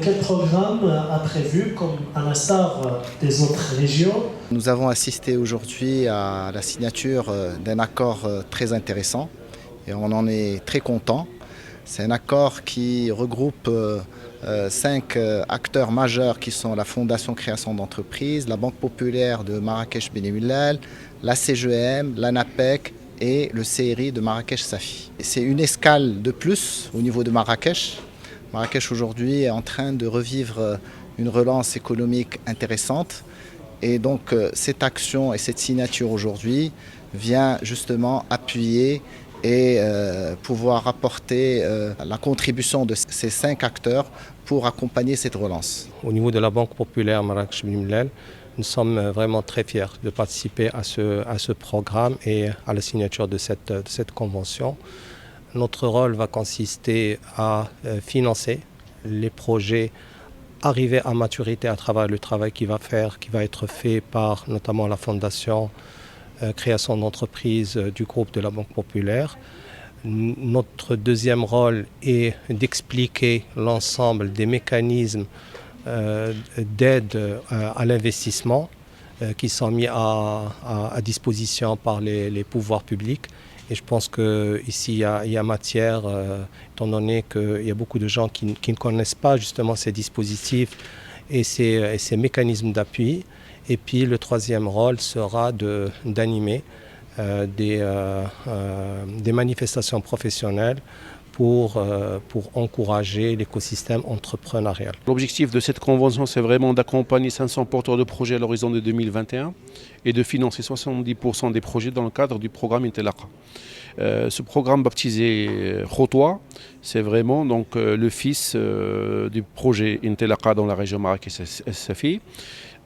Quel programme a prévu, comme à l'instar des autres régions? Nous avons assisté aujourd'hui à la signature d'un accord très intéressant et on en est très content. C'est un accord qui regroupe 5 acteurs majeurs qui sont la Fondation Création d'Entreprises, la Banque Populaire de Marrakech Beni Mellal, la CGM, l'ANAPEC et le CRI de Marrakech Safi. C'est une escale de plus au niveau de Marrakech. Marrakech aujourd'hui est en train de revivre une relance économique intéressante et donc cette action et cette signature aujourd'hui vient justement appuyer et pouvoir apporter la contribution de ces 5 acteurs pour accompagner cette relance. Au niveau de la Banque Populaire Marrakech Beni Mellal, nous sommes vraiment très fiers de participer à ce programme et à la signature de cette convention. Notre rôle va consister à financer les projets arrivés à maturité à travers le travail qui va être fait par notamment la Fondation Création d'Entreprises du groupe de la Banque Populaire. Notre deuxième rôle est d'expliquer l'ensemble des mécanismes d'aide à l'investissement qui sont mis à disposition par les pouvoirs publics. Et je pense qu'ici, il y a matière, étant donné qu'il y a beaucoup de gens qui ne connaissent pas justement ces dispositifs et ces mécanismes d'appui. Et puis le troisième rôle sera d'animer des manifestations professionnelles pour encourager l'écosystème entrepreneurial. L'objectif de cette convention, c'est vraiment d'accompagner 500 porteurs de projets à l'horizon de 2021 et de financer 70% des projets dans le cadre du programme Intelaka. Ce programme baptisé Khotoa, c'est vraiment donc, le fils du projet Intelaka dans la région Marrakech-Safi.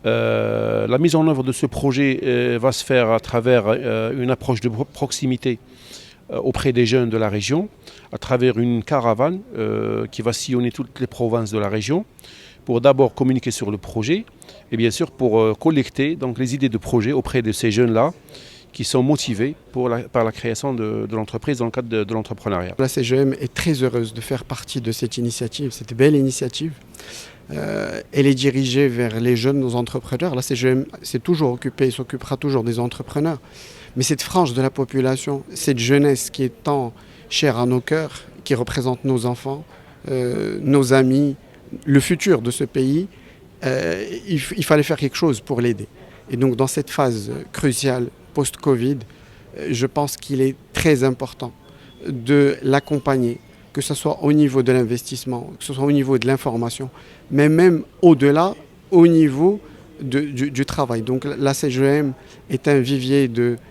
La mise en œuvre de ce projet va se faire à travers une approche de proximité auprès des jeunes de la région, à travers une caravane qui va sillonner toutes les provinces de la région pour d'abord communiquer sur le projet et bien sûr pour collecter donc, les idées de projet auprès de ces jeunes-là qui sont motivés par la création de l'entreprise dans le cadre de l'entrepreneuriat. La CGM est très heureuse de faire partie de cette initiative, cette belle initiative. Elle est dirigée vers les jeunes entrepreneurs. La CGM s'est toujours occupée et s'occupera toujours des entrepreneurs. Mais cette frange de la population, cette jeunesse qui est tant chère à nos cœurs, qui représente nos enfants, nos amis, le futur de ce pays, il fallait faire quelque chose pour l'aider. Et donc dans cette phase cruciale post-Covid, je pense qu'il est très important de l'accompagner, que ce soit au niveau de l'investissement, que ce soit au niveau de l'information, mais même au-delà, au niveau du travail. Donc la CGM est un vivier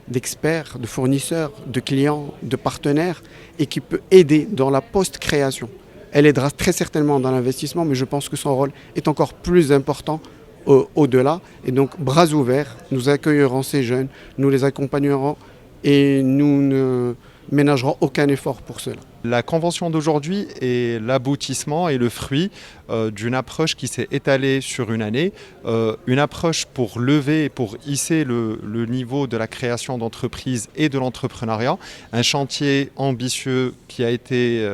d'experts, de fournisseurs, de clients, de partenaires et qui peut aider dans la post-création. Elle aidera très certainement dans l'investissement, mais je pense que son rôle est encore plus important au-delà. Et donc bras ouverts, nous accueillerons ces jeunes, nous les accompagnerons et nous ne ménagerons aucun effort pour cela. La convention d'aujourd'hui est l'aboutissement et le fruit d'une approche qui s'est étalée sur une année, une approche pour lever, pour hisser le niveau de la création d'entreprises et de l'entrepreneuriat, un chantier ambitieux qui a été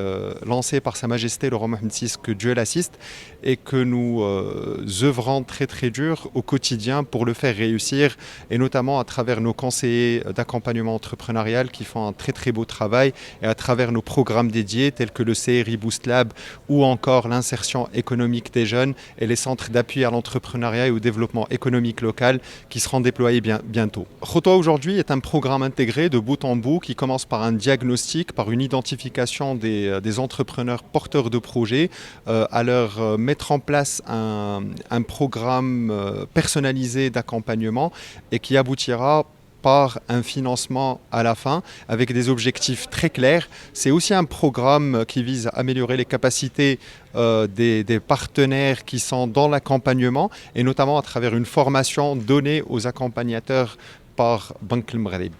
lancé par Sa Majesté le roi Mohammed VI, que Dieu l'assiste, et que nous œuvrons très très dur au quotidien pour le faire réussir, et notamment à travers nos conseillers d'accompagnement entrepreneurial qui font un très très beau travail, et à travers nos programmes dédiés tels que le CRI Boost Lab ou encore l'insertion économique des jeunes et les centres d'appui à l'entrepreneuriat et au développement économique local qui seront déployés bientôt. Khotoa aujourd'hui est un programme intégré de bout en bout qui commence par un diagnostic, par une identification des entrepreneurs porteurs de projets, à leur mettre en place un programme personnalisé d'accompagnement et qui aboutira par un financement à la fin avec des objectifs très clairs. C'est aussi un programme qui vise à améliorer les capacités des partenaires qui sont dans l'accompagnement et notamment à travers une formation donnée aux accompagnateurs par Banque El Maghreb.